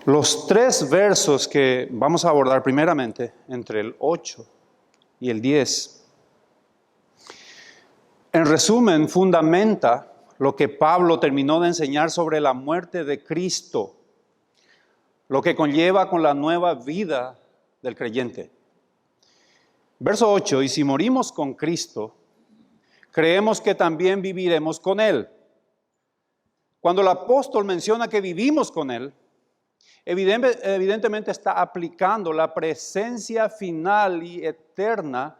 Los tres versos que vamos a abordar primeramente, entre el 8 y el 10, en resumen, fundamenta lo que Pablo terminó de enseñar sobre la muerte de Cristo, lo que conlleva con la nueva vida del creyente. Verso 8, y si morimos con Cristo, creemos que también viviremos con Él. Cuando el apóstol menciona que vivimos con Él, evidentemente está aplicando la presencia final y eterna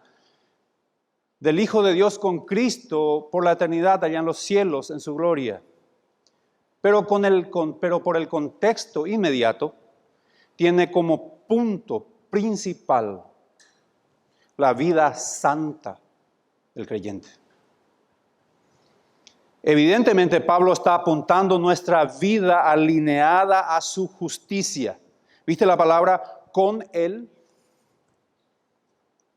del Hijo de Dios con Cristo por la eternidad allá en los cielos en su gloria. Pero por el contexto inmediato, tiene como punto principal la vida santa del creyente. Evidentemente, Pablo está apuntando nuestra vida alineada a su justicia. ¿Viste la palabra con Él?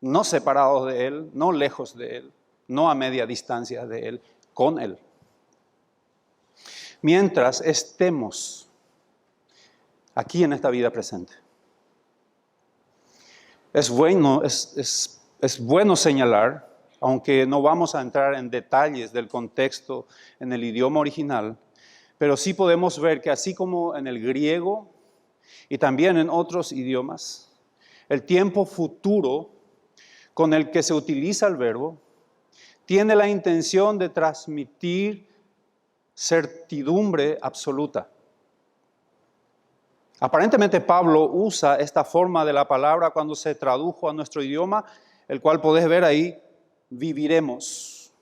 No separados de Él, no lejos de Él, no a media distancia de Él, con Él. Mientras estemos aquí en esta vida presente. Es bueno señalar, aunque no vamos a entrar en detalles del contexto en el idioma original, pero sí podemos ver que así como en el griego y también en otros idiomas, el tiempo futuro con el que se utiliza el verbo tiene la intención de transmitir certidumbre absoluta. Aparentemente Pablo usa esta forma de la palabra cuando se tradujo a nuestro idioma, el cual podés ver ahí, viviremos.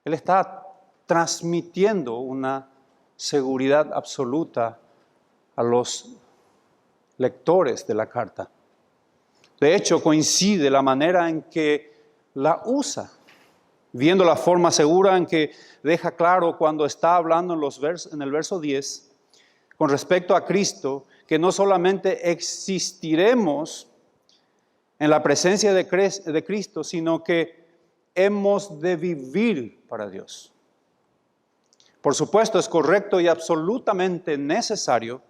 Él está transmitiendo una seguridad absoluta a los lectores de la carta. De hecho, coincide la manera en que la usa, viendo la forma segura en que deja claro cuando está hablando en el verso 10, con respecto a Cristo, que no solamente existiremos en la presencia de Cristo, sino que hemos de vivir para Dios. Por supuesto, es correcto y absolutamente necesario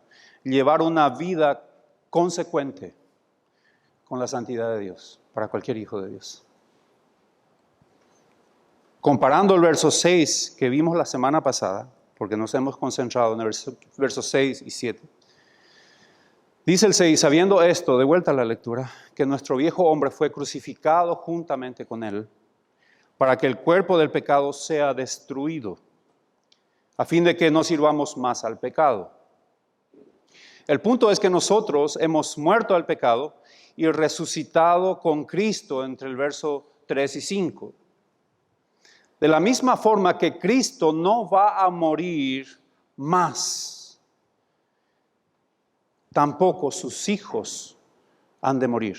llevar una vida consecuente con la santidad de Dios, para cualquier hijo de Dios. Comparando el verso 6 que vimos la semana pasada, porque nos hemos concentrado en el versos 6 y 7. Dice el 6, sabiendo esto, de vuelta a la lectura, que nuestro viejo hombre fue crucificado juntamente con él, para que el cuerpo del pecado sea destruido, a fin de que no sirvamos más al pecado. El punto es que nosotros hemos muerto al pecado y resucitado con Cristo entre el verso 3 y 5. De la misma forma que Cristo no va a morir más, tampoco sus hijos han de morir.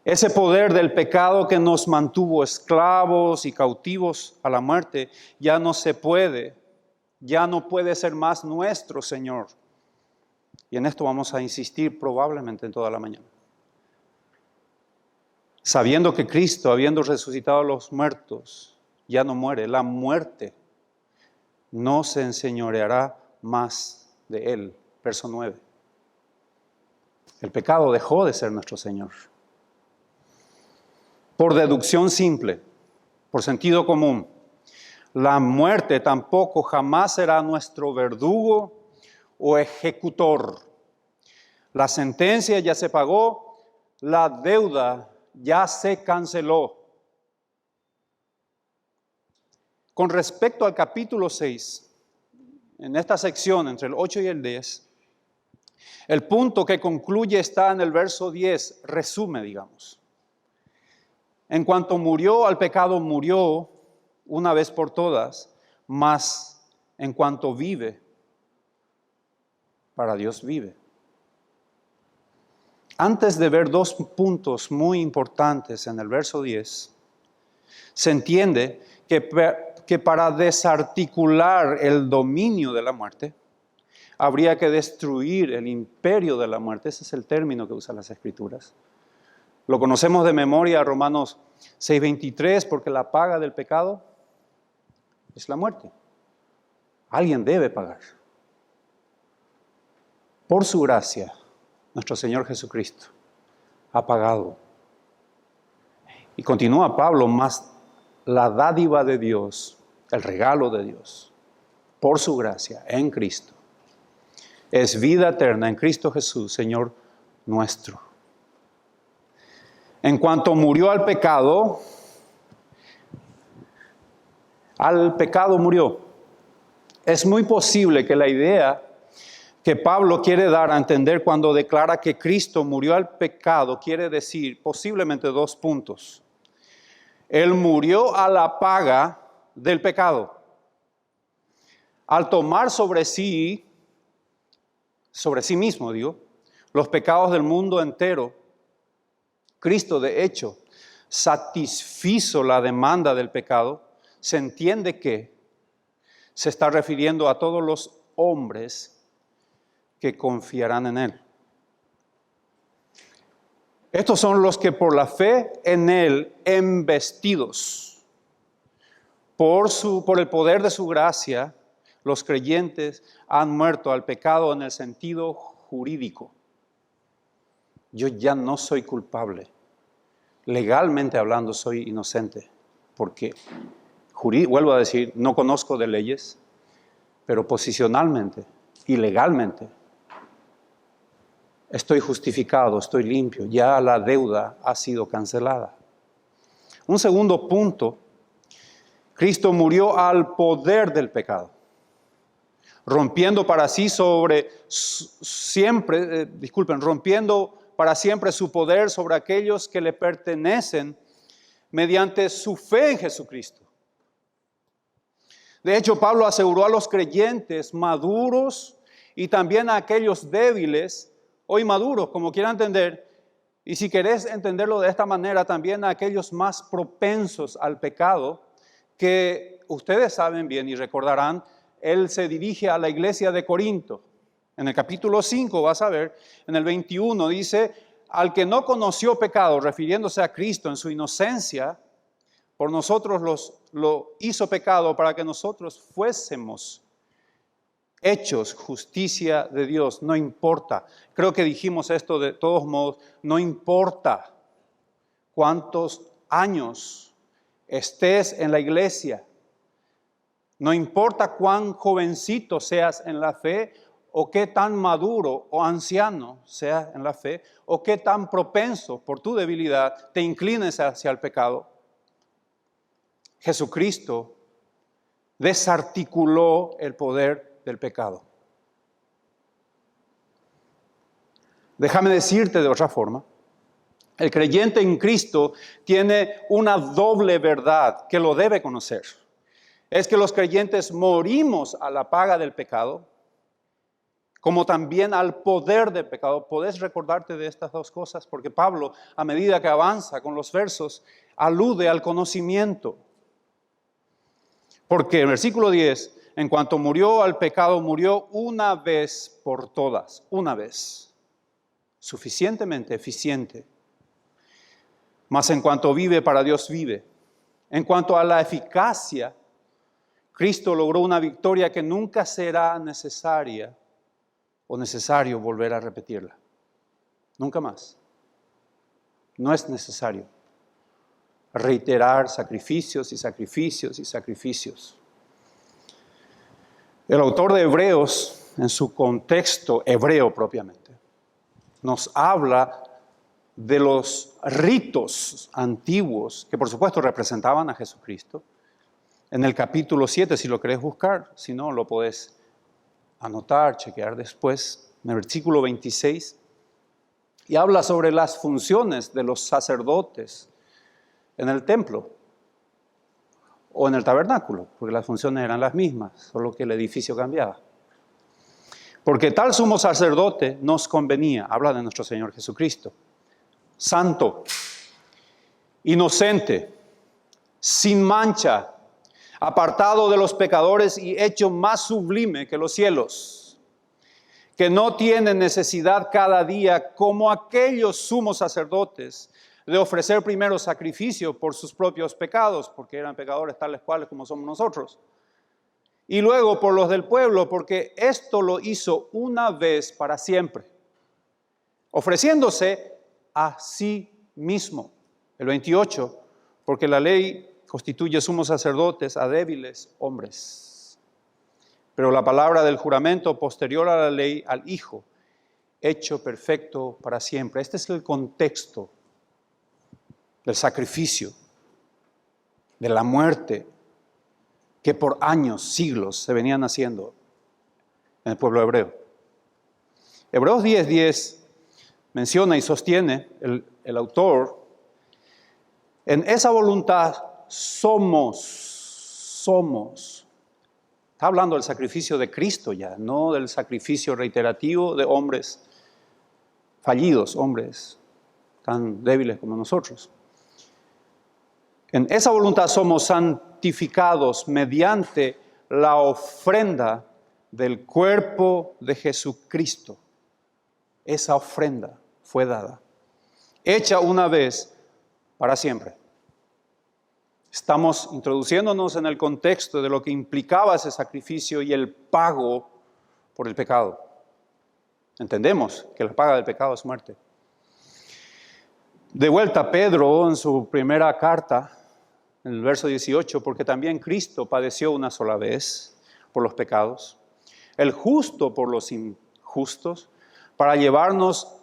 Ese poder del pecado que nos mantuvo esclavos y cautivos a la muerte ya no puede ser más nuestro Señor. Y en esto vamos a insistir probablemente en toda la mañana. Sabiendo que Cristo, habiendo resucitado a los muertos, ya no muere, la muerte no se enseñoreará más de Él. Verso 9. El pecado dejó de ser nuestro Señor. Por deducción simple, por sentido común, la muerte tampoco jamás será nuestro verdugo o ejecutor. La sentencia ya se pagó, la deuda ya se canceló. Con respecto al capítulo 6, en esta sección entre el 8 y el 10, el punto que concluye está en el verso 10, resume, digamos. En cuanto murió al pecado, murió una vez por todas, mas en cuanto vive, para Dios vive. Antes de ver dos puntos muy importantes en el verso 10, se entiende que para desarticular el dominio de la muerte, habría que destruir el imperio de la muerte. Ese es el término que usan las Escrituras. Lo conocemos de memoria, Romanos 6:23, porque la paga del pecado es la muerte. Alguien debe pagar. Por su gracia, nuestro Señor Jesucristo ha pagado. Y continúa Pablo, más la dádiva de Dios, el regalo de Dios, por su gracia en Cristo, es vida eterna en Cristo Jesús, Señor nuestro. En cuanto murió al pecado murió. Es muy posible que la idea que Pablo quiere dar a entender cuando declara que Cristo murió al pecado quiere decir posiblemente dos puntos. Él murió a la paga del pecado. Al tomar sobre sí mismo, los pecados del mundo entero, Cristo, de hecho, satisfizo la demanda del pecado. Se entiende que se está refiriendo a todos los hombres que confiarán en Él. Estos son los que por la fe en Él, embestidos por el poder de su gracia, los creyentes han muerto al pecado en el sentido jurídico. Yo ya no soy culpable. Legalmente hablando soy inocente, porque, vuelvo a decir, no conozco de leyes, pero posicionalmente y legalmente estoy justificado, estoy limpio, ya la deuda ha sido cancelada. Un segundo punto, Cristo murió al poder del pecado, rompiendo para siempre su poder sobre aquellos que le pertenecen mediante su fe en Jesucristo. De hecho, Pablo aseguró a los creyentes maduros y también a aquellos débiles o inmaduros, como quieran entender, y si querés entenderlo de esta manera, también a aquellos más propensos al pecado, que ustedes saben bien y recordarán, él se dirige a la iglesia de Corinto. En el capítulo 5, vas a ver, en el 21 dice, al que no conoció pecado, refiriéndose a Cristo en su inocencia, por nosotros lo hizo pecado para que nosotros fuésemos hechos justicia de Dios. No importa, creo que dijimos esto de todos modos, no importa cuántos años estés en la iglesia, no importa cuán jovencito seas en la fe, o qué tan maduro o anciano seas en la fe, o qué tan propenso por tu debilidad te inclines hacia el pecado. Jesucristo desarticuló el poder del pecado. Déjame decirte de otra forma, el creyente en Cristo tiene una doble verdad que lo debe conocer. Es que los creyentes morimos a la paga del pecado, como también al poder del pecado. Podés recordarte de estas dos cosas, porque Pablo, a medida que avanza con los versos, alude al conocimiento. Porque en el versículo 10, en cuanto murió al pecado, murió una vez por todas, una vez, suficientemente eficiente. Mas en cuanto vive, para Dios vive. En cuanto a la eficacia, Cristo logró una victoria que nunca será necesaria o necesario volver a repetirla. Nunca más. No es necesario reiterar sacrificios y sacrificios y sacrificios. El autor de Hebreos, en su contexto hebreo propiamente, nos habla de los ritos antiguos que por supuesto representaban a Jesucristo. En el capítulo 7, si lo querés buscar, si no lo podés anotar, chequear después, en el versículo 26, y habla sobre las funciones de los sacerdotes en el templo o en el tabernáculo, porque las funciones eran las mismas, solo que el edificio cambiaba. Porque tal sumo sacerdote nos convenía, habla de nuestro Señor Jesucristo, santo, inocente, sin mancha, apartado de los pecadores y hecho más sublime que los cielos, que no tiene necesidad cada día, como aquellos sumos sacerdotes, de ofrecer primero sacrificio por sus propios pecados, porque eran pecadores tales cuales como somos nosotros, y luego por los del pueblo, porque esto lo hizo una vez para siempre, ofreciéndose a sí mismo. El 28, porque la ley constituye sumos sacerdotes a débiles hombres. Pero la palabra del juramento posterior a la ley, al Hijo, hecho perfecto para siempre. Este es el contexto del sacrificio, de la muerte, que por años, siglos, se venían haciendo en el pueblo hebreo. Hebreos 10:10 menciona y sostiene el autor, en esa voluntad somos. Está hablando del sacrificio de Cristo ya, no del sacrificio reiterativo de hombres fallidos, hombres tan débiles como nosotros. En esa voluntad somos santificados mediante la ofrenda del cuerpo de Jesucristo. Esa ofrenda fue dada, hecha una vez para siempre. Estamos introduciéndonos en el contexto de lo que implicaba ese sacrificio y el pago por el pecado. Entendemos que la paga del pecado es muerte. De vuelta, Pedro, en su primera carta, en el verso 18, porque también Cristo padeció una sola vez por los pecados, el justo por los injustos, para llevarnos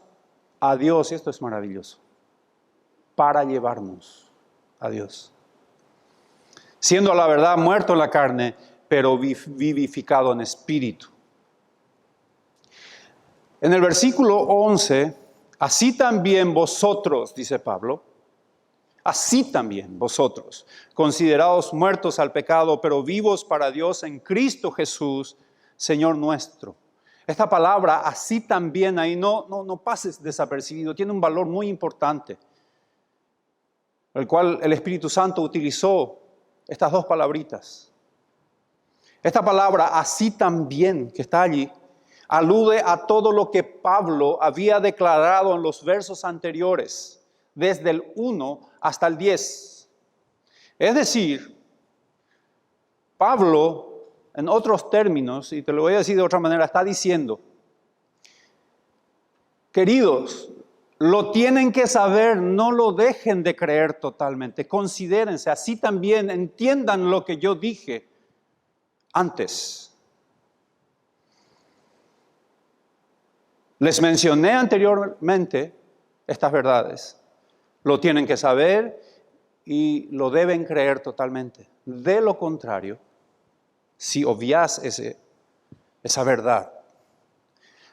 a Dios, y esto es maravilloso, para llevarnos a Dios. Siendo a la verdad muerto en la carne, pero vivificado en espíritu. En el versículo 11, así también vosotros, dice Pablo, así también vosotros, considerados muertos al pecado, pero vivos para Dios en Cristo Jesús, Señor nuestro. Esta palabra, así también, ahí no pases desapercibido, tiene un valor muy importante, el cual el Espíritu Santo utilizó estas dos palabritas. Esta palabra, así también, que está allí, alude a todo lo que Pablo había declarado en los versos anteriores, desde el 1 hasta el 10. Es decir, Pablo, en otros términos, y te lo voy a decir de otra manera, está diciendo, queridos, lo tienen que saber, no lo dejen de creer totalmente, considérense, así también entiendan lo que yo dije antes. Les mencioné anteriormente estas verdades, lo tienen que saber y lo deben creer totalmente. De lo contrario, si obvias esa verdad,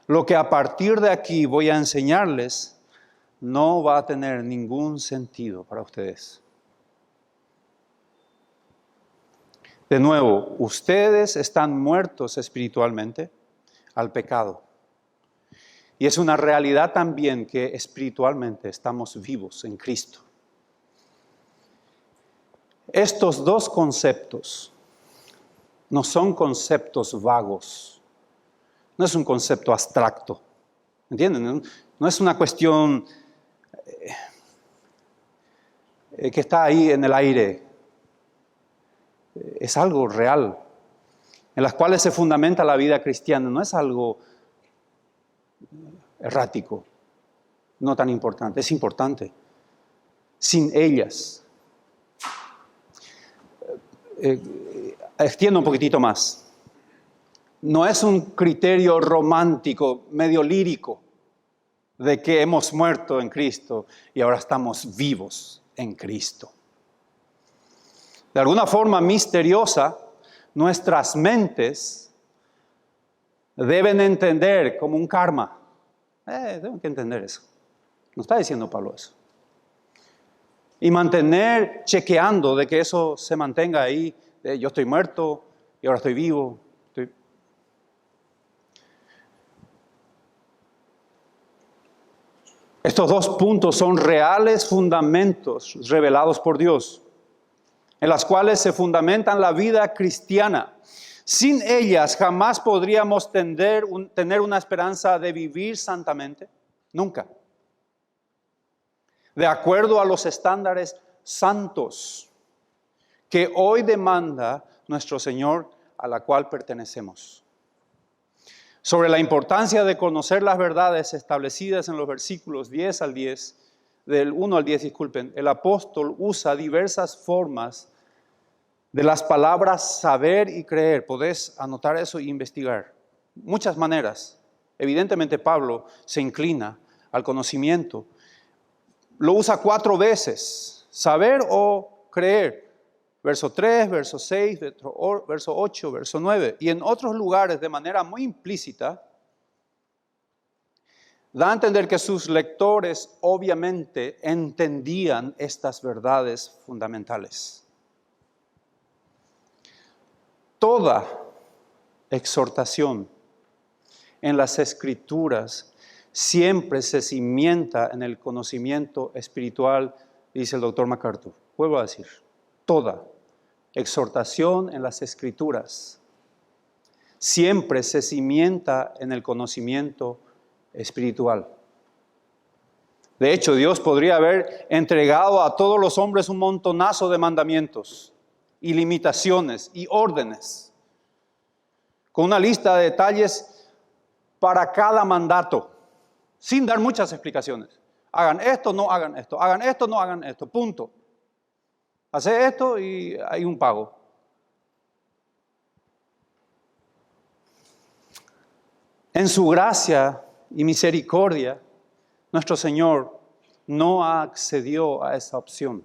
lo que a partir de aquí voy a enseñarles no va a tener ningún sentido para ustedes. De nuevo, ustedes están muertos espiritualmente al pecado. Y es una realidad también que espiritualmente estamos vivos en Cristo. Estos dos conceptos no son conceptos vagos. No es un concepto abstracto. ¿Entienden? No es una cuestión que está ahí en el aire. Es algo real, en las cuales se fundamenta la vida cristiana. No es algo errático, no tan importante. Es importante. Sin ellas. Extiendo un poquitito más. No es un criterio romántico, medio lírico, de que hemos muerto en Cristo y ahora estamos vivos en Cristo. De alguna forma misteriosa, nuestras mentes deben entender como un karma. Deben que entender eso. No está diciendo Pablo eso. Y mantener chequeando de que eso se mantenga ahí. Yo estoy muerto y ahora estoy vivo. Estos dos puntos son reales fundamentos revelados por Dios, en las cuales se fundamentan la vida cristiana. Sin ellas jamás podríamos tener una esperanza de vivir santamente. Nunca. De acuerdo a los estándares santos que hoy demanda nuestro Señor a la cual pertenecemos. Sobre la importancia de conocer las verdades establecidas en los versículos 10 al 10, del 1 al 10, disculpen, el apóstol usa diversas formas de las palabras saber y creer. Podés anotar eso e investigar. Muchas maneras. Evidentemente Pablo se inclina al conocimiento. Lo usa 4 veces, saber o creer. Verso 3, verso 6, verso 8, verso 9. Y en otros lugares, de manera muy implícita, da a entender que sus lectores obviamente entendían estas verdades fundamentales. Toda exhortación en las Escrituras siempre se cimienta en el conocimiento espiritual, dice el doctor MacArthur. Vuelvo a decir, toda exhortación en las Escrituras siempre se cimienta en el conocimiento espiritual. De hecho, Dios podría haber entregado a todos los hombres un montonazo de mandamientos y limitaciones y órdenes, con una lista de detalles para cada mandato, sin dar muchas explicaciones. Hagan esto, no hagan esto. Hagan esto, no hagan esto. Punto. Hace esto y hay un pago. En su gracia y misericordia, nuestro Señor no accedió a esa opción.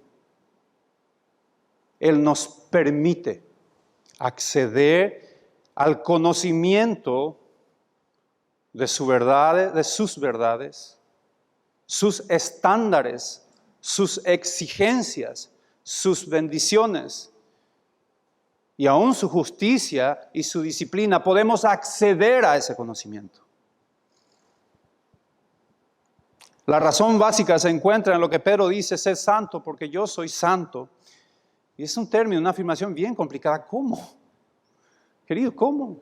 Él nos permite acceder al conocimiento de su verdad, de sus verdades, sus estándares, sus exigencias, sus bendiciones y aún su justicia y su disciplina. Podemos acceder a ese conocimiento. La razón básica se encuentra en lo que Pedro dice: sé santo porque yo soy santo. Y es un término, una afirmación bien complicada. ¿Cómo? Querido, ¿cómo?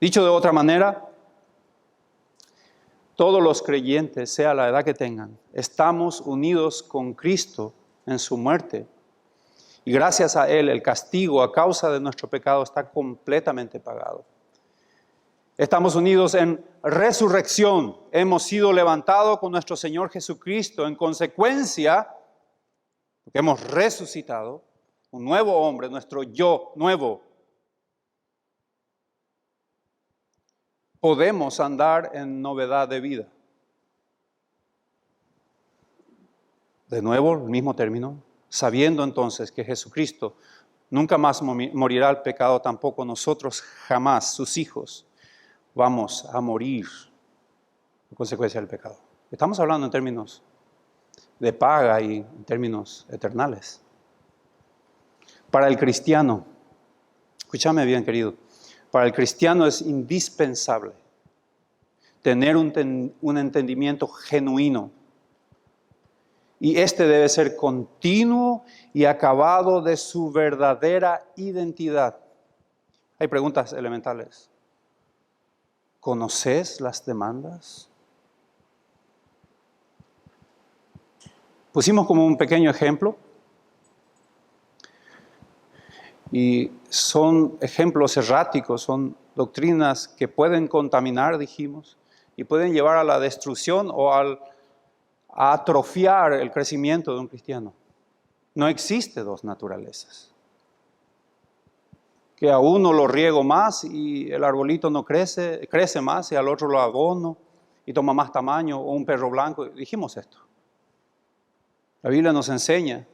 Dicho de otra manera, todos los creyentes, sea la edad que tengan, estamos unidos con Cristo en su muerte. Y gracias a Él, el castigo a causa de nuestro pecado está completamente pagado. Estamos unidos en resurrección. Hemos sido levantados con nuestro Señor Jesucristo. En consecuencia, porque hemos resucitado, un nuevo hombre, nuestro yo nuevo. Podemos andar en novedad de vida. De nuevo, el mismo término, sabiendo entonces que Jesucristo nunca más morirá al pecado, tampoco nosotros jamás, sus hijos, vamos a morir en consecuencia del pecado. Estamos hablando en términos de paga y en términos eternales. Para el cristiano, escúchame bien, querido, para el cristiano es indispensable tener un entendimiento genuino. Y este debe ser continuo y acabado de su verdadera identidad. Hay preguntas elementales. ¿Conoces las demandas? Pusimos como un pequeño ejemplo. Y son ejemplos erráticos, son doctrinas que pueden contaminar, dijimos, y pueden llevar a la destrucción o a atrofiar el crecimiento de un cristiano. No existe dos naturalezas. Que a uno lo riego más y el arbolito no crece más, y al otro lo abono y toma más tamaño, o un perro blanco. Dijimos esto. La Biblia nos enseña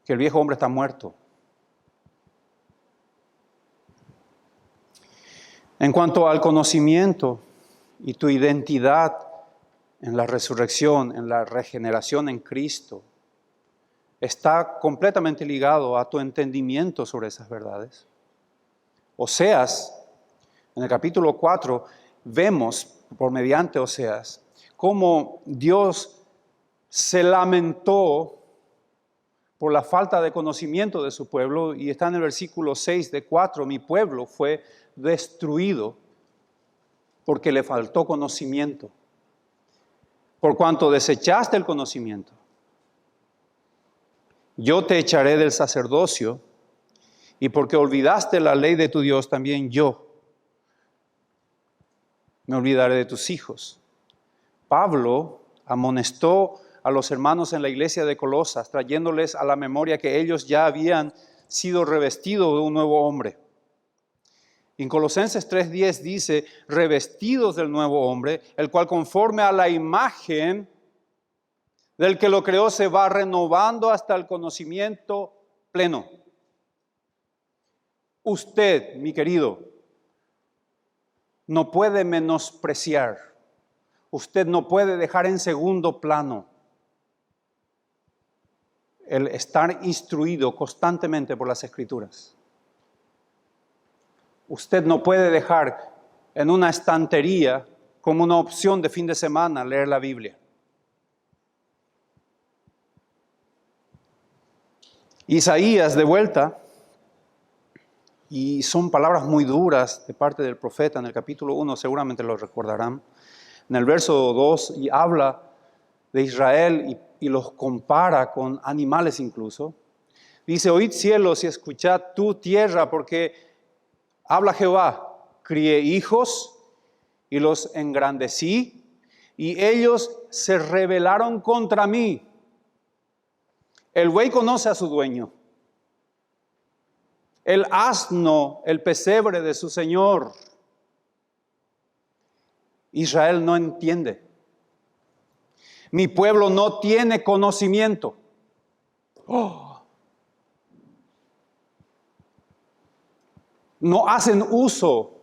que el viejo hombre está muerto. En cuanto al conocimiento y tu identidad en la resurrección, en la regeneración en Cristo, está completamente ligado a tu entendimiento sobre esas verdades. Oseas, en el capítulo 4, vemos por mediante Oseas cómo Dios se lamentó por la falta de conocimiento de su pueblo, y está en el versículo 6 de 4, mi pueblo fue destruido porque le faltó conocimiento, por cuanto desechaste el conocimiento. yo te echaré del sacerdocio, y porque olvidaste la ley de tu Dios, también yo me olvidaré de tus hijos. Pablo amonestó a los hermanos en la iglesia de Colosas, trayéndoles a la memoria que ellos ya habían sido revestidos de un nuevo hombre. En Colosenses 3:10 dice, revestidos del nuevo hombre, el cual conforme a la imagen del que lo creó se va renovando hasta el conocimiento pleno. Usted, mi querido, no puede menospreciar. Usted no puede dejar en segundo plano el estar instruido constantemente por las Escrituras. Usted no puede dejar en una estantería como una opción de fin de semana leer la Biblia. Isaías, de vuelta, y son palabras muy duras de parte del profeta en el capítulo 1, seguramente lo recordarán. En el verso 2 y habla de Israel y los compara con animales incluso. Dice, oíd cielos y escuchad tú tierra, porque habla Jehová, crié hijos y los engrandecí, y ellos se rebelaron contra mí. El buey conoce a su dueño, el asno, el pesebre de su señor. Israel no entiende. Mi pueblo no tiene conocimiento. No hacen uso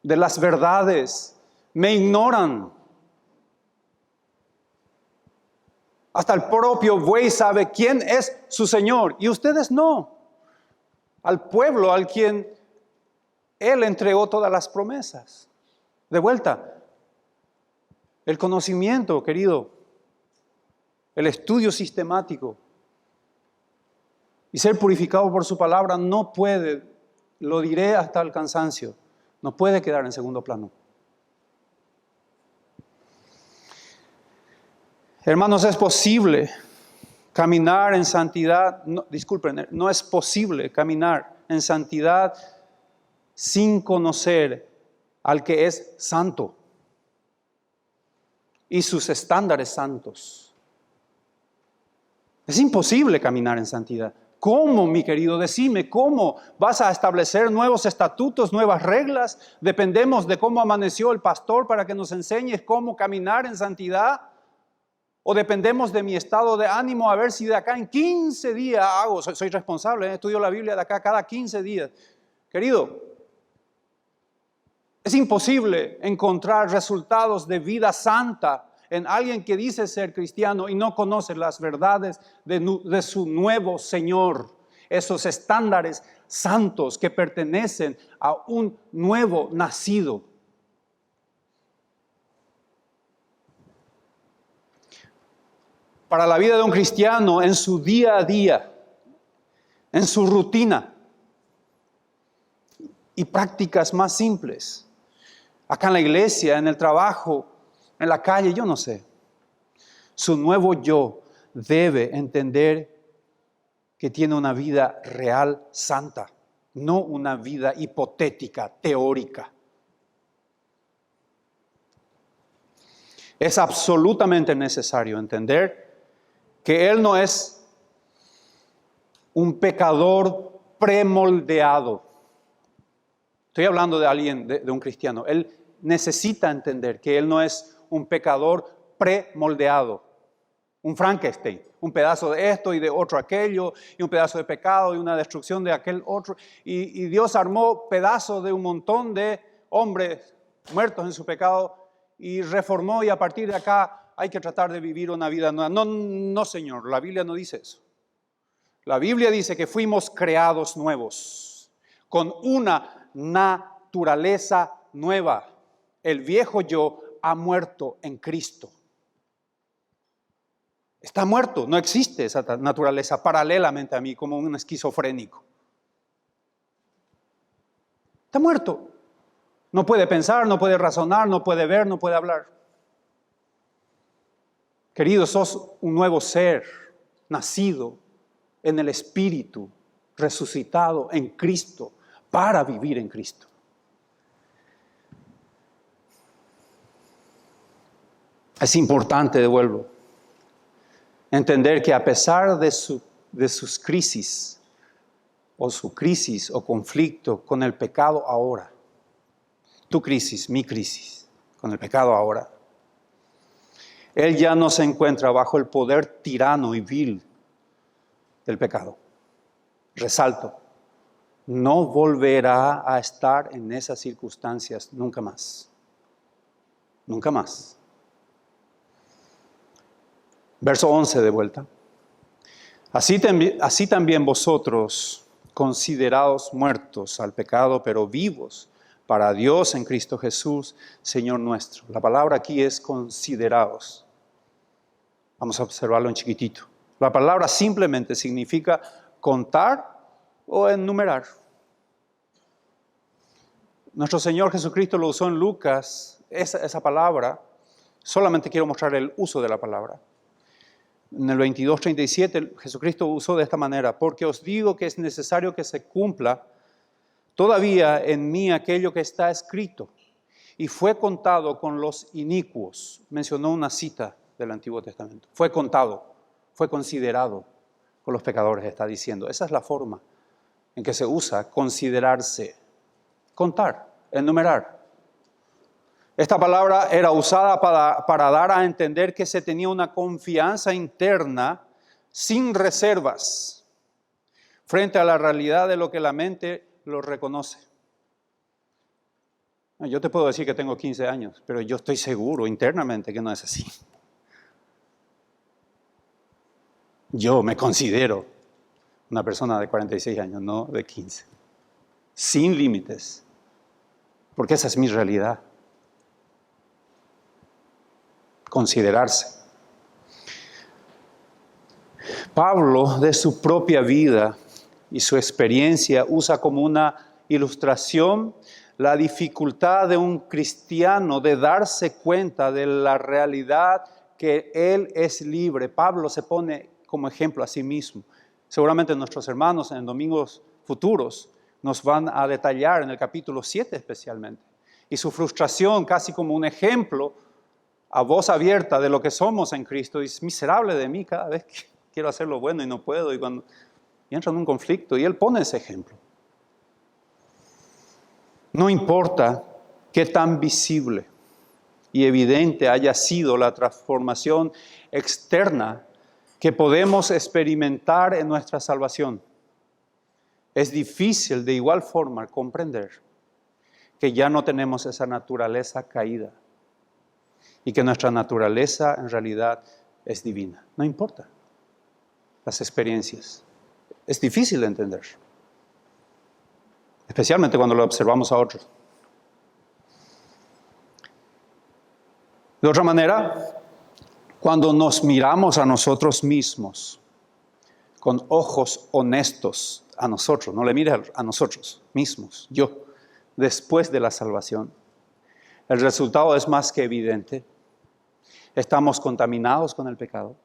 de las verdades. Me ignoran. Hasta el propio buey sabe quién es su Señor y ustedes no. Al pueblo al quien Él entregó todas las promesas. De vuelta, el conocimiento, querido, el estudio sistemático y ser purificado por su palabra no puede, lo diré hasta el cansancio, no puede quedar en segundo plano. Hermanos, es posible caminar en santidad, no es posible caminar en santidad sin conocer al que es santo y sus estándares santos. Es imposible caminar en santidad. ¿Cómo, mi querido? Decime, ¿cómo vas a establecer nuevos estatutos, nuevas reglas? Dependemos de cómo amaneció el pastor para que nos enseñes cómo caminar en santidad. ¿O dependemos de mi estado de ánimo a ver si de acá en 15 días soy responsable, estudio la Biblia de acá cada 15 días? Querido, es imposible encontrar resultados de vida santa en alguien que dice ser cristiano y no conoce las verdades de su nuevo Señor. Esos estándares santos que pertenecen a un nuevo nacido. Para la vida de un cristiano, en su día a día, en su rutina y prácticas más simples, acá en la iglesia, en el trabajo, en la calle, yo no sé. Su nuevo yo debe entender que tiene una vida real, santa, no una vida hipotética, teórica. Es absolutamente necesario entender que Él no es un pecador premoldeado. Estoy hablando de alguien, de un cristiano. Él necesita entender que Él no es un pecador premoldeado. Un Frankenstein, un pedazo de esto y de otro aquello, y un pedazo de pecado y una destrucción de aquel otro. Y Dios armó pedazos de un montón de hombres muertos en su pecado y reformó, y a partir de acá hay que tratar de vivir una vida nueva. No, Señor, la Biblia no dice eso. La Biblia dice que fuimos creados nuevos, con una naturaleza nueva. El viejo yo ha muerto en Cristo. Está muerto, no existe esa naturaleza paralelamente a mí como un esquizofrénico. Está muerto. No puede pensar, no puede razonar, no puede ver, no puede hablar. Querido, sos un nuevo ser, nacido en el Espíritu, resucitado en Cristo, para vivir en Cristo. Es importante, de vuelvo, entender que a pesar de sus crisis, o su crisis o conflicto con el pecado ahora, tu crisis, mi crisis, con el pecado ahora, Él ya no se encuentra bajo el poder tirano y vil del pecado. Resalto, no volverá a estar en esas circunstancias nunca más. Nunca más. Verso 11 de vuelta. Así también vosotros, considerados muertos al pecado, pero vivos para Dios en Cristo Jesús, Señor nuestro. La palabra aquí es considerados. Vamos a observarlo en chiquitito. La palabra simplemente significa contar o enumerar. Nuestro Señor Jesucristo lo usó en Lucas, esa palabra. Solamente quiero mostrar el uso de la palabra. En el 22:37, Jesucristo usó de esta manera: porque os digo que es necesario que se cumpla todavía en mí aquello que está escrito. Y fue contado con los inicuos. Mencionó una cita del Antiguo Testamento. Fue contado, fue considerado con los pecadores, está diciendo. Esa es la forma en que se usa considerarse, contar, enumerar. Esta palabra era usada para dar a entender que se tenía una confianza interna sin reservas frente a la realidad de lo que la mente lo reconoce. Yo te puedo decir que tengo 15 años, pero yo estoy seguro internamente que no es así. Yo me considero una persona de 46 años, no de 15. Sin límites, porque esa es mi realidad. Considerarse. Pablo, de su propia vida y su experiencia, usa como una ilustración la dificultad de un cristiano de darse cuenta de la realidad que él es libre. Pablo se pone como ejemplo a sí mismo. Seguramente nuestros hermanos en domingos futuros nos van a detallar en el capítulo 7 especialmente. Y su frustración casi como un ejemplo a voz abierta de lo que somos en Cristo. Y es miserable de mí cada vez que quiero hacer lo bueno y no puedo. Y entra en un conflicto. Y él pone ese ejemplo. No importa qué tan visible y evidente haya sido la transformación externa que podemos experimentar en nuestra salvación, es difícil de igual forma comprender que ya no tenemos esa naturaleza caída y que nuestra naturaleza en realidad es divina. No importa las experiencias. Es difícil de entender, especialmente cuando lo observamos a otros. De otra manera, cuando nos miramos a nosotros mismos con ojos honestos a nosotros, no le mires a nosotros mismos, yo, después de la salvación, el resultado es más que evidente. Estamos contaminados con el pecado.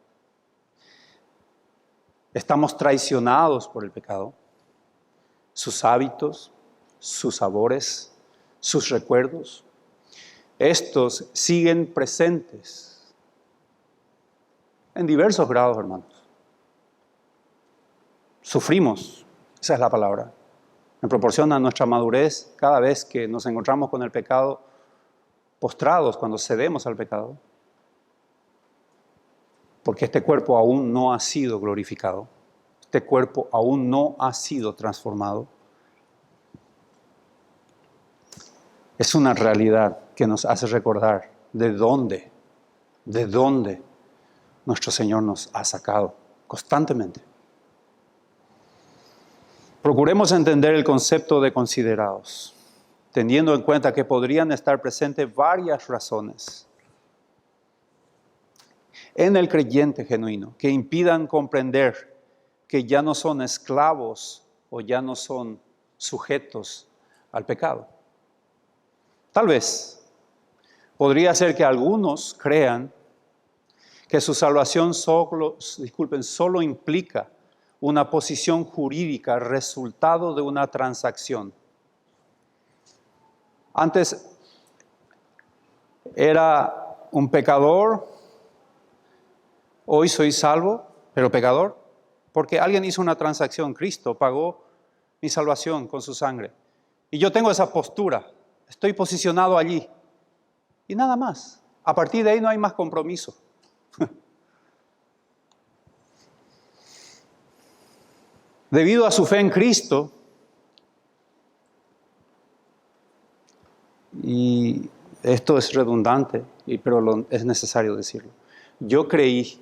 Estamos traicionados por el pecado. Sus hábitos, sus sabores, sus recuerdos, estos siguen presentes en diversos grados, hermanos. Sufrimos, esa es la palabra, en proporción a nuestra madurez cada vez que nos encontramos con el pecado, postrados cuando cedemos al pecado, porque este cuerpo aún no ha sido glorificado, este cuerpo aún no ha sido transformado. Es una realidad que nos hace recordar de dónde nuestro Señor nos ha sacado constantemente. Procuremos entender el concepto de considerados, teniendo en cuenta que podrían estar presentes varias razones en el creyente genuino que impidan comprender que ya no son esclavos o ya no son sujetos al pecado. Tal vez podría ser que algunos crean que su salvación solo implica una posición jurídica, resultado de una transacción. Antes era un pecador, hoy soy salvo, pero pecador, porque alguien hizo una transacción, Cristo pagó mi salvación con su sangre. Y yo tengo esa postura, estoy posicionado allí. Y nada más, a partir de ahí no hay más compromiso. Debido a su fe en Cristo, y esto es redundante, pero es necesario decirlo. Yo creí,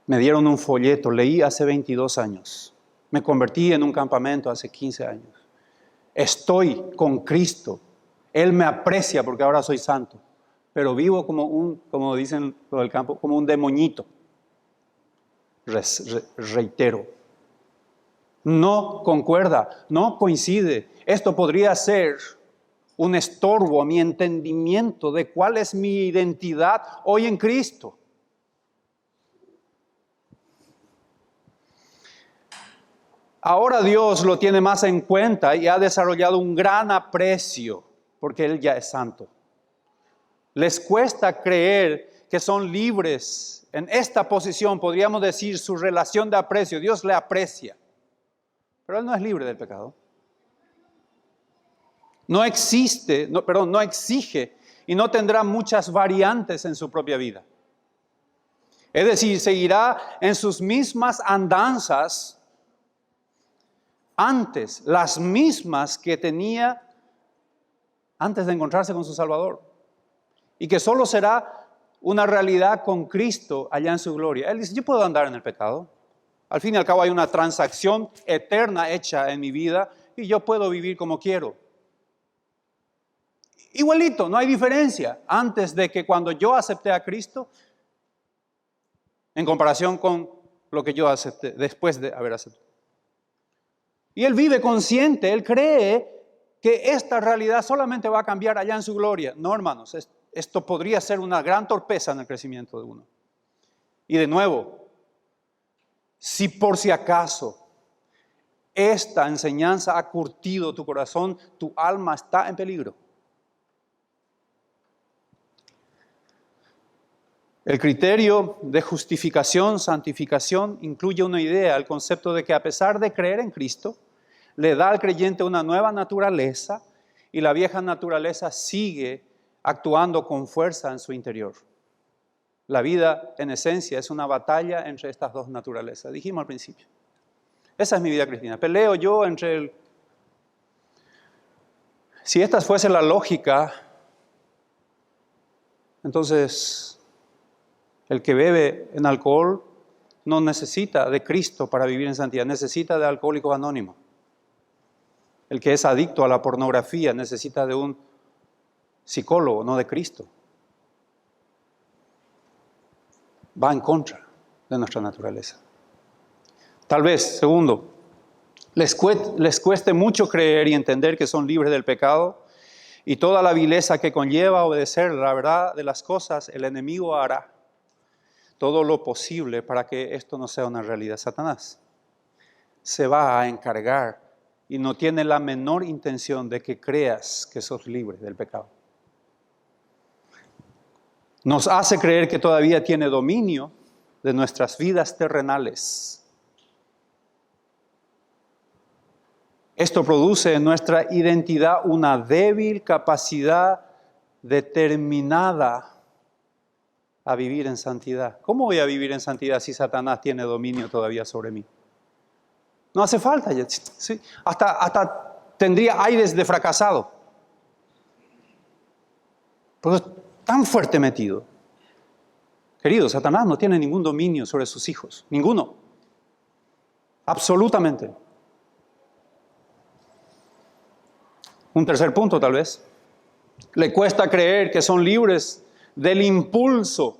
me dieron un folleto, leí hace 22 años, me convertí en un campamento hace 15 años. Estoy con Cristo, Él me aprecia porque ahora soy santo, pero vivo como dicen los del campo, como un demonito. Reitero. No concuerda, no coincide. Esto podría ser un estorbo a mi entendimiento de cuál es mi identidad hoy en Cristo. Ahora Dios lo tiene más en cuenta y ha desarrollado un gran aprecio porque Él ya es santo. Les cuesta creer que son libres en esta posición, podríamos decir su relación de aprecio. Dios le aprecia. Pero Él no es libre del pecado. No exige y no tendrá muchas variantes en su propia vida. Es decir, seguirá en sus mismas andanzas antes, las mismas que tenía antes de encontrarse con su Salvador. Y que solo será una realidad con Cristo allá en su gloria. Él dice, yo puedo andar en el pecado. Al fin y al cabo hay una transacción eterna hecha en mi vida y yo puedo vivir como quiero. Igualito, no hay diferencia antes de que cuando yo acepté a Cristo en comparación con lo que yo acepté después de haber aceptado. Y Él vive consciente, Él cree que esta realidad solamente va a cambiar allá en su gloria. No, hermanos, esto podría ser una gran torpeza en el crecimiento de uno. Y de nuevo, si por si acaso esta enseñanza ha curtido tu corazón, tu alma está en peligro. El criterio de justificación, santificación, incluye una idea, el concepto de que a pesar de creer en Cristo, le da al creyente una nueva naturaleza y la vieja naturaleza sigue actuando con fuerza en su interior. La vida, en esencia, es una batalla entre estas dos naturalezas. Dijimos al principio. Esa es mi vida cristiana. Peleo yo entre Si esta fuese la lógica, entonces el que bebe en alcohol no necesita de Cristo para vivir en santidad, necesita de Alcohólicos Anónimos. El que es adicto a la pornografía necesita de un psicólogo, no de Cristo. Va en contra de nuestra naturaleza. Tal vez, segundo, les cueste mucho creer y entender que son libres del pecado y toda la vileza que conlleva obedecer la verdad de las cosas, el enemigo hará todo lo posible para que esto no sea una realidad. Satanás se va a encargar y no tiene la menor intención de que creas que sos libre del pecado. Nos hace creer que todavía tiene dominio de nuestras vidas terrenales. Esto produce en nuestra identidad una débil capacidad determinada a vivir en santidad. ¿Cómo voy a vivir en santidad si Satanás tiene dominio todavía sobre mí? No hace falta. ¿Sí? Hasta tendría aires de fracasado. Porque es tan fuerte metido. Querido, Satanás no tiene ningún dominio sobre sus hijos. Ninguno. Absolutamente. Un tercer punto, tal vez. Le cuesta creer que son libres del impulso,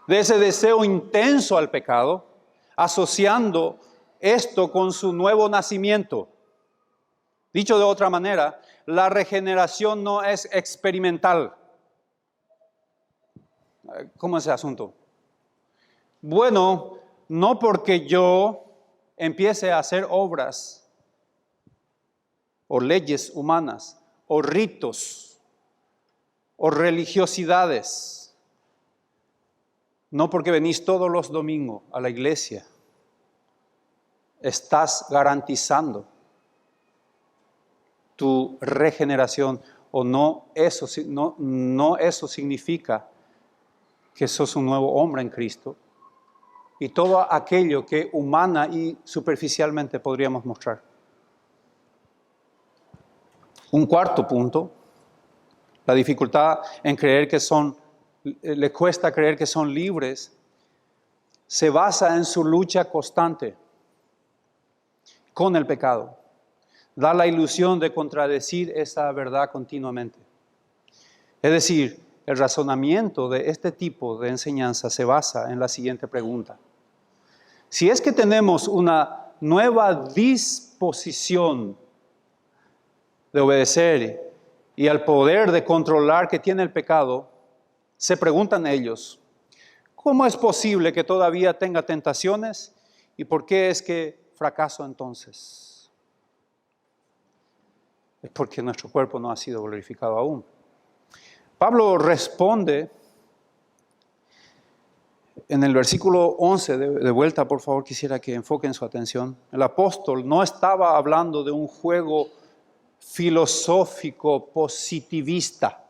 de ese deseo intenso al pecado, asociando esto con su nuevo nacimiento. Dicho de otra manera, la regeneración no es experimental. ¿Cómo es ese asunto? Bueno, no porque yo empiece a hacer obras o leyes humanas o ritos o religiosidades, no porque venís todos los domingos a la iglesia, estás garantizando tu regeneración o no. Eso significa que sos un nuevo hombre en Cristo y todo aquello que humana y superficialmente podríamos mostrar. Un cuarto punto, la dificultad en creer que le cuesta creer que son libres, se basa en su lucha constante con el pecado. Da la ilusión de contradecir esa verdad continuamente. Es decir, el razonamiento de este tipo de enseñanza se basa en la siguiente pregunta. Si es que tenemos una nueva disposición de obedecer y al poder de controlar que tiene el pecado, se preguntan ellos, ¿cómo es posible que todavía tenga tentaciones? ¿Y por qué es que fracaso entonces? Es porque nuestro cuerpo no ha sido glorificado aún. Pablo responde en el versículo 11, de vuelta por favor quisiera que enfoquen su atención. El apóstol no estaba hablando de un juego filosófico positivista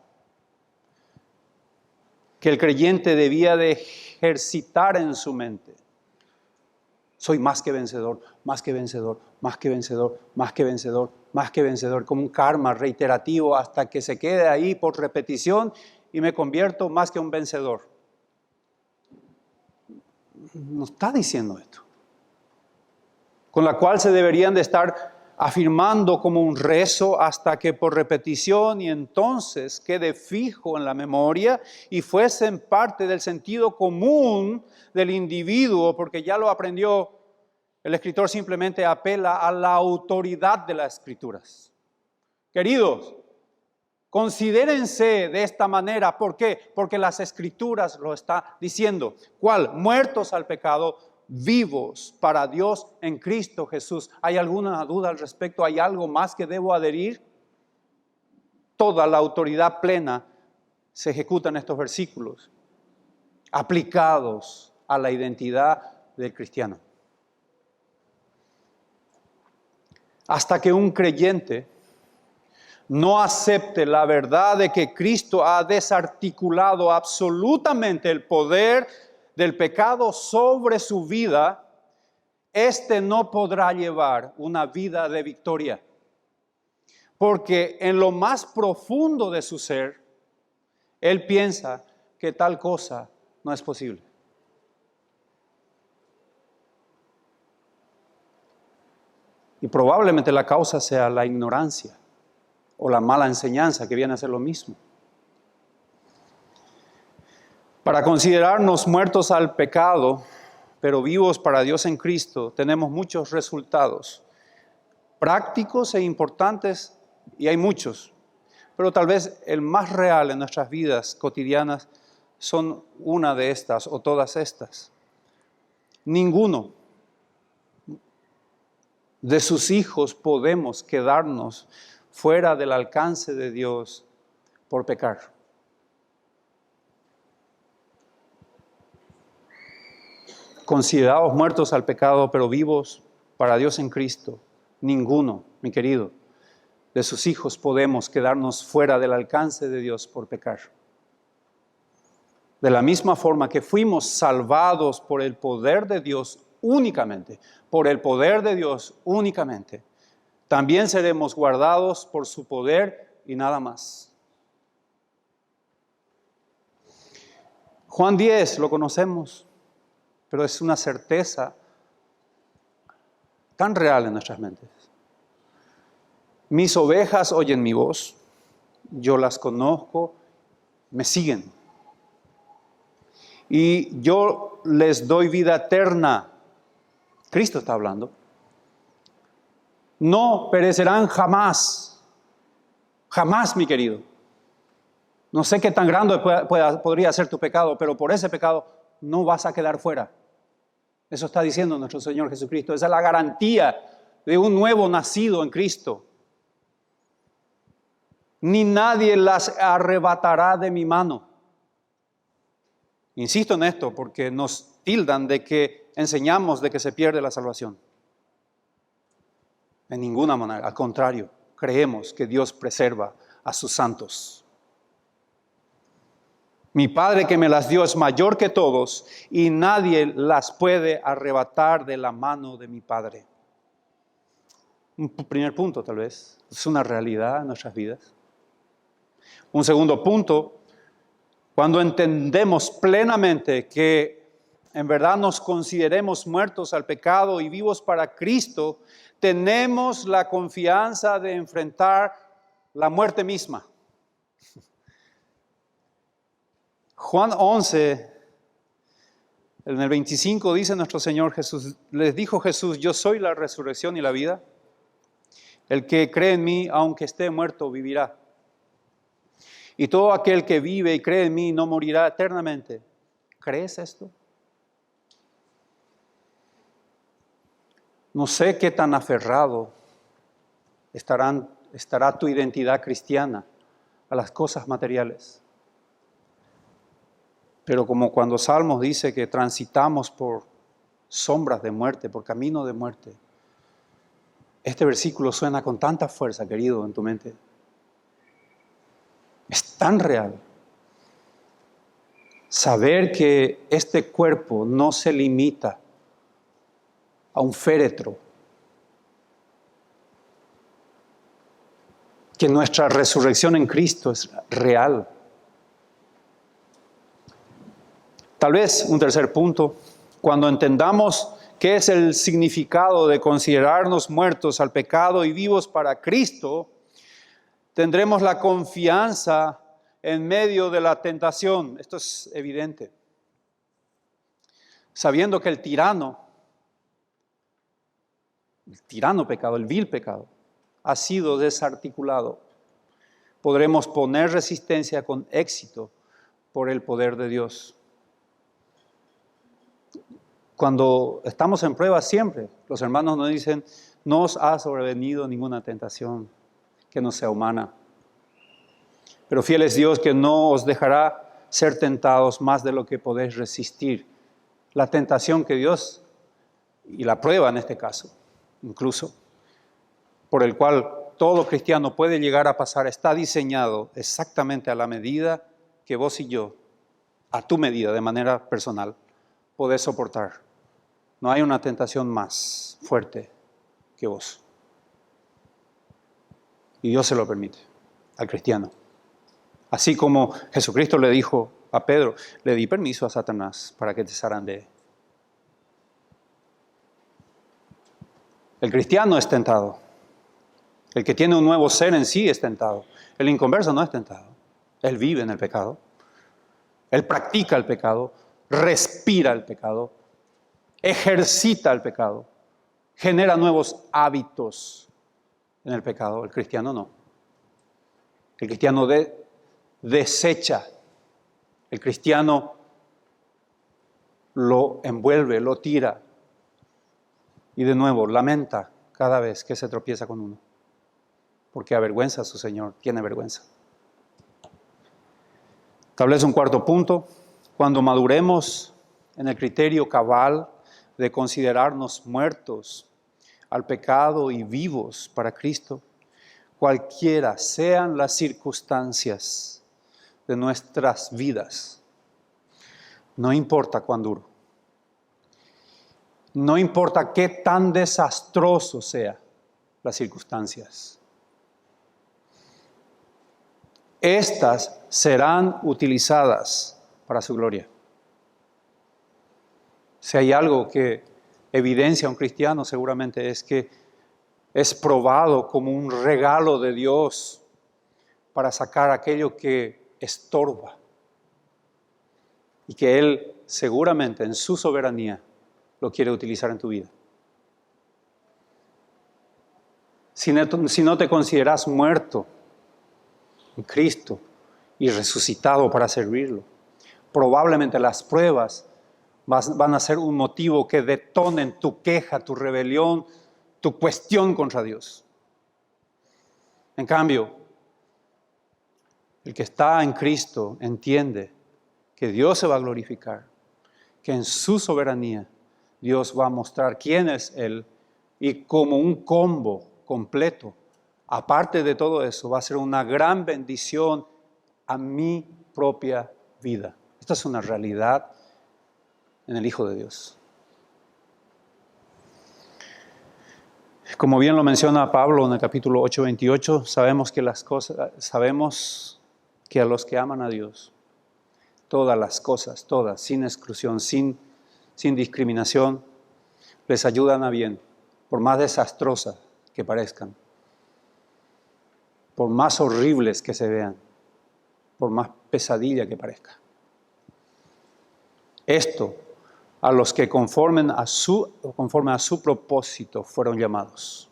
que el creyente debía de ejercitar en su mente. Soy más que vencedor, más que vencedor, más que vencedor, más que vencedor, más que vencedor, como un karma reiterativo hasta que se quede ahí por repetición y me convierto más que un vencedor. No está diciendo esto. Con la cual se deberían de estar afirmando como un rezo hasta que por repetición y entonces quede fijo en la memoria y fuesen parte del sentido común del individuo, porque ya lo aprendió. El escritor simplemente apela a la autoridad de las Escrituras. Queridos, considérense de esta manera. ¿Por qué? Porque las Escrituras lo está diciendo. ¿Cuál? Muertos al pecado, vivos para Dios en Cristo Jesús. ¿Hay alguna duda al respecto? ¿Hay algo más que debo adherir? Toda la autoridad plena se ejecuta en estos versículos, aplicados a la identidad del cristiano. Hasta que un creyente no acepte la verdad de que Cristo ha desarticulado absolutamente el poder del pecado sobre su vida, éste no podrá llevar una vida de victoria. Porque en lo más profundo de su ser, él piensa que tal cosa no es posible. Y probablemente la causa sea la ignorancia o la mala enseñanza, que viene a ser lo mismo. Para considerarnos muertos al pecado, pero vivos para Dios en Cristo, tenemos muchos resultados prácticos e importantes, y hay muchos, pero tal vez el más real en nuestras vidas cotidianas son una de estas o todas estas. Ninguno de sus hijos podemos quedarnos fuera del alcance de Dios por pecar. Considerados muertos al pecado, pero vivos para Dios en Cristo, ninguno, mi querido, de sus hijos podemos quedarnos fuera del alcance de Dios por pecar. De la misma forma que fuimos salvados por el poder de Dios únicamente, por el poder de Dios únicamente, también seremos guardados por su poder y nada más. Juan 10 lo conocemos, pero es una certeza tan real en nuestras mentes. Mis ovejas oyen mi voz, yo las conozco, me siguen. Y yo les doy vida eterna. Cristo está hablando. No perecerán jamás. Jamás, mi querido. No sé qué tan grande podría ser tu pecado, pero por ese pecado no vas a quedar fuera. Eso está diciendo nuestro Señor Jesucristo. Esa es la garantía de un nuevo nacido en Cristo. Ni nadie las arrebatará de mi mano. Insisto en esto porque nos tildan de que enseñamos de que se pierde la salvación. En ninguna manera, al contrario, creemos que Dios preserva a sus santos. Mi Padre que me las dio es mayor que todos y nadie las puede arrebatar de la mano de mi Padre. Un primer punto tal vez, es una realidad en nuestras vidas. Un segundo punto, cuando entendemos plenamente que en verdad nos consideremos muertos al pecado y vivos para Cristo, tenemos la confianza de enfrentar la muerte misma. Juan 11, en el 25 dice nuestro Señor Jesús, les dijo Jesús, yo soy la resurrección y la vida. El que cree en mí, aunque esté muerto, vivirá. Y todo aquel que vive y cree en mí no morirá eternamente. ¿Crees esto? No sé qué tan aferrado estará tu identidad cristiana a las cosas materiales. Pero como cuando Salmos dice que transitamos por sombras de muerte, por camino de muerte, este versículo suena con tanta fuerza, querido, en tu mente. Es tan real. Saber que este cuerpo no se limita a un féretro, que nuestra resurrección en Cristo es real. Tal vez un tercer punto, cuando entendamos qué es el significado de considerarnos muertos al pecado y vivos para Cristo, tendremos la confianza en medio de la tentación. Esto es evidente. Sabiendo que el tirano pecado, el vil pecado, ha sido desarticulado, podremos poner resistencia con éxito por el poder de Dios. Cuando estamos en prueba siempre, los hermanos nos dicen, no os ha sobrevenido ninguna tentación que no sea humana. Pero fiel es Dios que no os dejará ser tentados más de lo que podéis resistir. La tentación que Dios, y la prueba en este caso, incluso, por el cual todo cristiano puede llegar a pasar, está diseñado exactamente a la medida que vos y yo, a tu medida, de manera personal, podés soportar. No hay una tentación más fuerte que vos. Y Dios se lo permite al cristiano. Así como Jesucristo le dijo a Pedro, le di permiso a Satanás para que te zarandee. El cristiano es tentado. El que tiene un nuevo ser en sí es tentado. El inconverso no es tentado. Él vive en el pecado. Él practica el pecado, respira el pecado, ejercita el pecado, genera nuevos hábitos en el pecado. El cristiano no. El cristiano desecha. El cristiano lo envuelve, lo tira y de nuevo lamenta cada vez que se tropieza con uno. Porque avergüenza a su Señor, tiene vergüenza. Establece un cuarto punto. Cuando maduremos en el criterio cabal de considerarnos muertos al pecado y vivos para Cristo, cualquiera sean las circunstancias de nuestras vidas, no importa cuán duro, no importa qué tan desastroso sean las circunstancias, estas serán utilizadas para su gloria. Si hay algo que evidencia a un cristiano, seguramente es que es probado como un regalo de Dios para sacar aquello que estorba y que Él seguramente en su soberanía lo quiere utilizar en tu vida. Si no te consideras muerto en Cristo y resucitado para servirlo, probablemente las pruebas van a ser un motivo que detonen tu queja, tu rebelión, tu cuestión contra Dios. En cambio, el que está en Cristo entiende que Dios se va a glorificar, que en su soberanía Dios va a mostrar quién es Él y como un combo completo, aparte de todo eso, va a ser una gran bendición a mi propia vida. Esta es una realidad en el Hijo de Dios. Como bien lo menciona Pablo en el capítulo 8:28, sabemos que a los que aman a Dios, todas las cosas, todas, sin exclusión, sin discriminación, les ayudan a bien, por más desastrosas que parezcan, por más horribles que se vean, por más pesadilla que parezca. Esto a los que conforme a su propósito fueron llamados.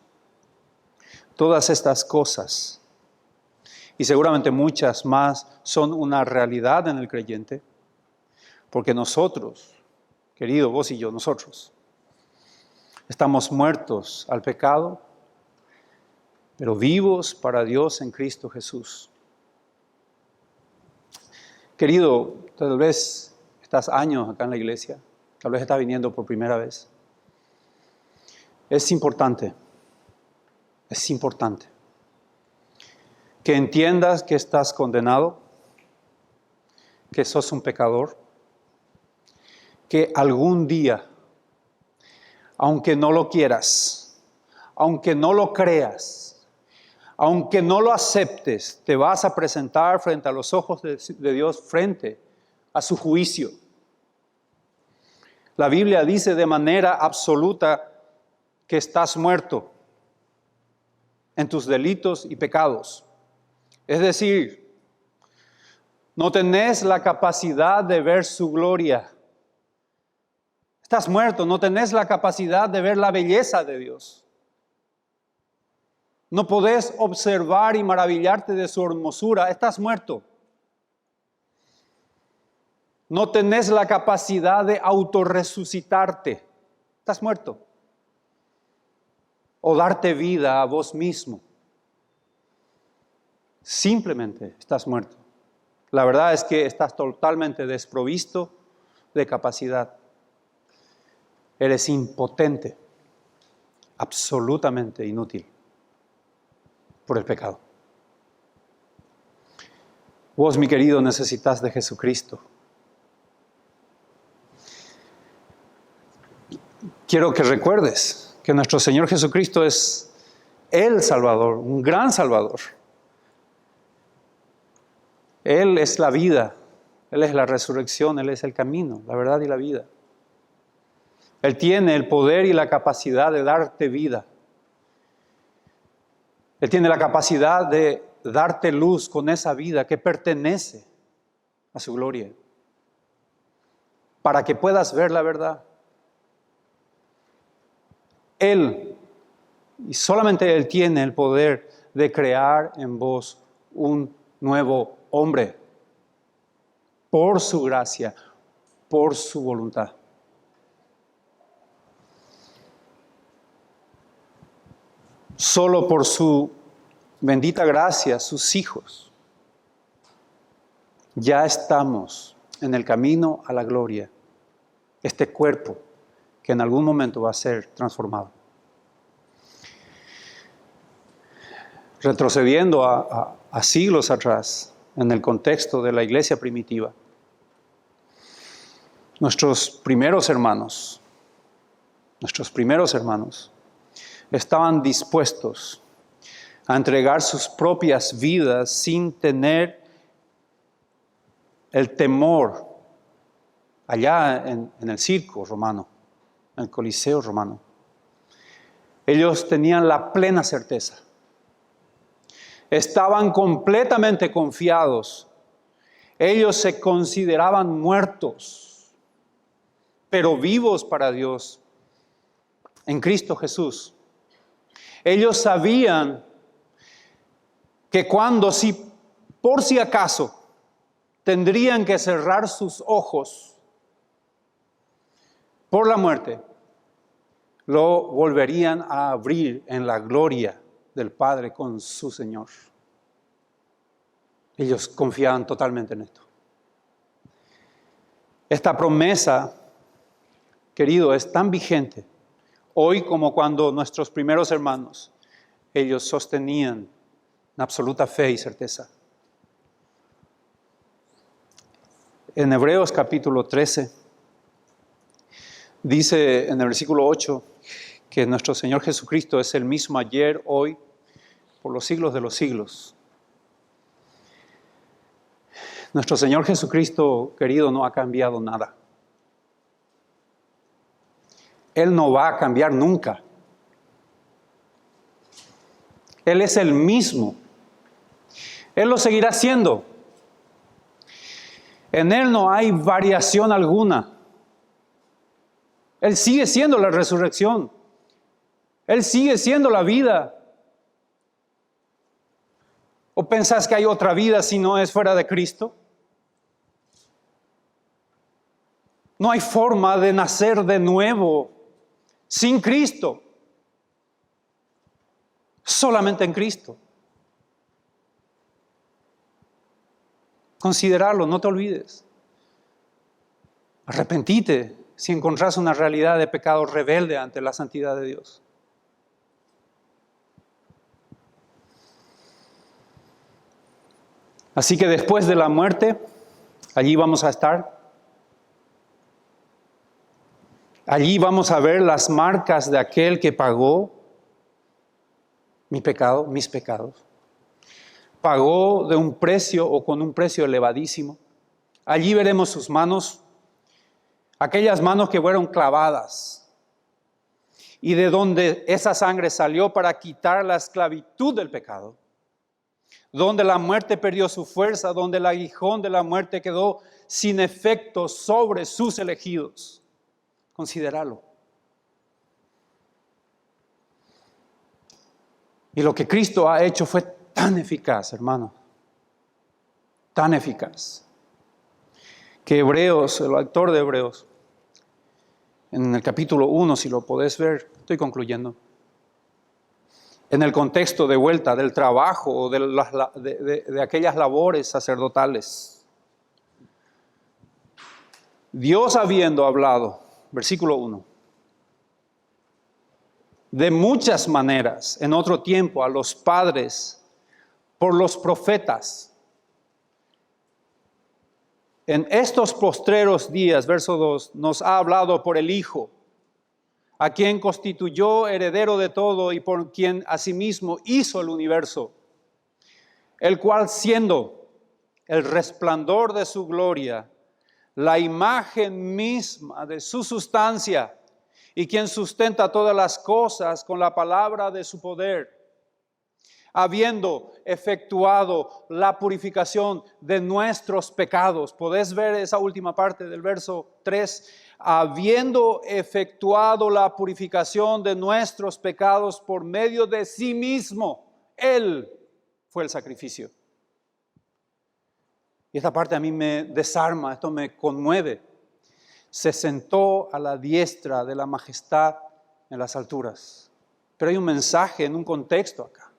Todas estas cosas, y seguramente muchas más, son una realidad en el creyente, porque nosotros, querido, vos y yo, nosotros, estamos muertos al pecado, pero vivos para Dios en Cristo Jesús. Querido, tal vez estás años acá en la iglesia, tal vez estás viniendo por primera vez. Es importante que entiendas que estás condenado, que sos un pecador, que algún día, aunque no lo quieras, aunque no lo creas, aunque no lo aceptes, te vas a presentar frente a los ojos de Dios, frente a su juicio. La Biblia dice de manera absoluta que estás muerto en tus delitos y pecados. Es decir, no tenés la capacidad de ver su gloria. Estás muerto, no tenés la capacidad de ver la belleza de Dios. No podés observar y maravillarte de su hermosura. Estás muerto. No tenés la capacidad de autorresucitarte. Estás muerto. O darte vida a vos mismo. Simplemente estás muerto. La verdad es que estás totalmente desprovisto de capacidad. Eres impotente, absolutamente inútil por el pecado. Vos, mi querido, necesitas de Jesucristo. Quiero que recuerdes que nuestro Señor Jesucristo es el Salvador, un gran Salvador. Él es la vida, Él es la resurrección, Él es el camino, la verdad y la vida. Él tiene el poder y la capacidad de darte vida. Él tiene la capacidad de darte luz con esa vida que pertenece a su gloria, para que puedas ver la verdad. Él, y solamente Él tiene el poder de crear en vos un nuevo hombre, por su gracia, por su voluntad. Solo por su bendita gracia, sus hijos, ya estamos en el camino a la gloria. Este cuerpo que en algún momento va a ser transformado. Retrocediendo a siglos atrás, en el contexto de la iglesia primitiva, nuestros primeros hermanos estaban dispuestos a entregar sus propias vidas sin tener el temor allá en el circo romano, en el Coliseo romano. Ellos tenían la plena certeza. Estaban completamente confiados. Ellos se consideraban muertos, pero vivos para Dios en Cristo Jesús. Ellos sabían que por si acaso, tendrían que cerrar sus ojos, por la muerte, lo volverían a abrir en la gloria del Padre con su Señor. Ellos confiaban totalmente en esto. Esta promesa, querido, es tan vigente hoy como cuando nuestros primeros hermanos, ellos sostenían en absoluta fe y certeza. En Hebreos capítulo 13, dice en el versículo 8 que nuestro Señor Jesucristo es el mismo ayer, hoy, por los siglos de los siglos. Nuestro Señor Jesucristo, querido, no ha cambiado nada. Él no va a cambiar nunca. Él es el mismo. Él lo seguirá siendo. En Él no hay variación alguna. Él sigue siendo la resurrección. Él sigue siendo la vida. ¿O pensás que hay otra vida si no es fuera de Cristo? No hay forma de nacer de nuevo sin Cristo. Solamente en Cristo. Considerarlo, no te olvides. Arrepentite si encontrás una realidad de pecado rebelde ante la santidad de Dios. Así que después de la muerte, allí vamos a estar. Allí vamos a ver las marcas de aquel que pagó mi pecado, mis pecados. Pagó de un precio o con un precio elevadísimo. Allí veremos sus manos, aquellas manos que fueron clavadas y de donde esa sangre salió para quitar la esclavitud del pecado, donde la muerte perdió su fuerza, donde el aguijón de la muerte quedó sin efecto sobre sus elegidos. Considéralo. Y lo que Cristo ha hecho fue tan eficaz, hermano, tan eficaz, que Hebreos, el autor de Hebreos, en el capítulo 1, si lo podés ver, estoy concluyendo, en el contexto de vuelta del trabajo, de aquellas labores sacerdotales, Dios habiendo hablado, versículo 1, de muchas maneras en otro tiempo a los padres por los profetas. En estos postreros días, verso 2, nos ha hablado por el Hijo, a quien constituyó heredero de todo y por quien asimismo hizo el universo, el cual siendo el resplandor de su gloria, la imagen misma de su sustancia, y quien sustenta todas las cosas con la palabra de su poder, habiendo efectuado la purificación de nuestros pecados. ¿Podés ver esa última parte del verso 3? Habiendo efectuado la purificación de nuestros pecados por medio de sí mismo, Él fue el sacrificio. Y esta parte a mí me desarma, esto me conmueve. Se sentó a la diestra de la majestad en las alturas. Pero hay un mensaje en un contexto acá.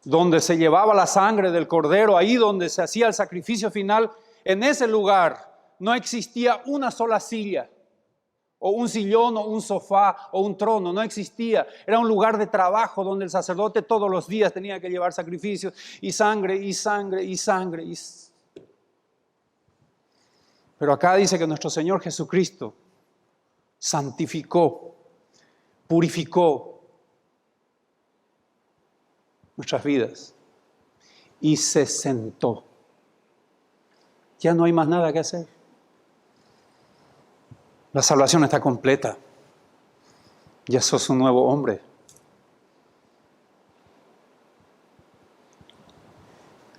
Donde se llevaba la sangre del cordero, ahí donde se hacía el sacrificio final, en ese lugar no existía una sola silla, o un sillón, o un sofá, o un trono, no existía. Era un lugar de trabajo donde el sacerdote todos los días tenía que llevar sacrificios y sangre, y sangre, y sangre. Pero acá dice que nuestro Señor Jesucristo santificó, purificó nuestras vidas y se sentó. Ya no hay más nada que hacer. La salvación está completa. Ya sos un nuevo hombre.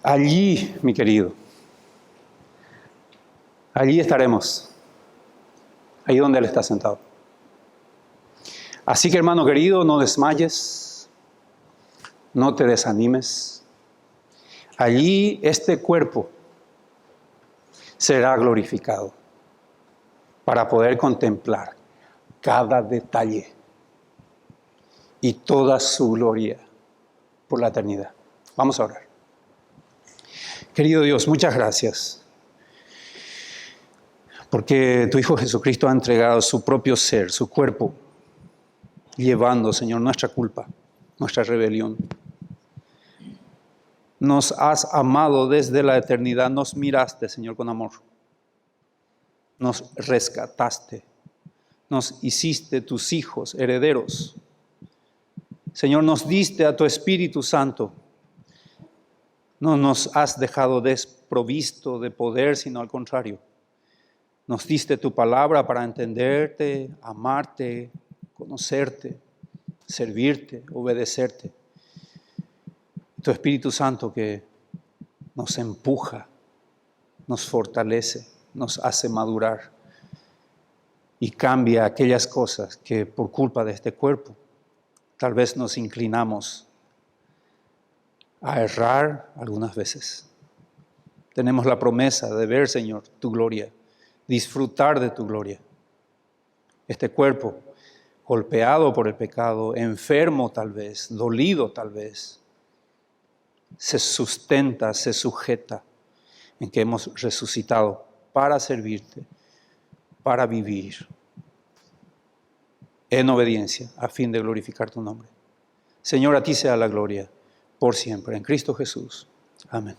Allí, mi querido, allí estaremos, ahí donde Él está sentado. Así que, hermano querido, no desmayes, no te desanimes. Allí este cuerpo será glorificado. para poder contemplar cada detalle y toda su gloria por la eternidad. Vamos a orar. Querido Dios, muchas gracias, porque tu Hijo Jesucristo ha entregado su propio ser, su cuerpo, llevando, Señor, nuestra culpa, nuestra rebelión. Nos has amado desde la eternidad, nos miraste, Señor, con amor. Nos rescataste, nos hiciste tus hijos, herederos. Señor, nos diste a tu Espíritu Santo. No nos has dejado desprovisto de poder, sino al contrario. Nos diste tu palabra para entenderte, amarte, conocerte, servirte, obedecerte. Tu Espíritu Santo que nos empuja, nos fortalece, nos hace madurar y cambia aquellas cosas que por culpa de este cuerpo tal vez nos inclinamos a errar algunas veces. Tenemos la promesa de ver, Señor, tu gloria, disfrutar de tu gloria. Este cuerpo golpeado por el pecado, enfermo tal vez, dolido tal vez, se sustenta, se sujeta en que hemos resucitado para servirte, para vivir en obediencia a fin de glorificar tu nombre. Señor, a ti sea la gloria por siempre, en Cristo Jesús. Amén.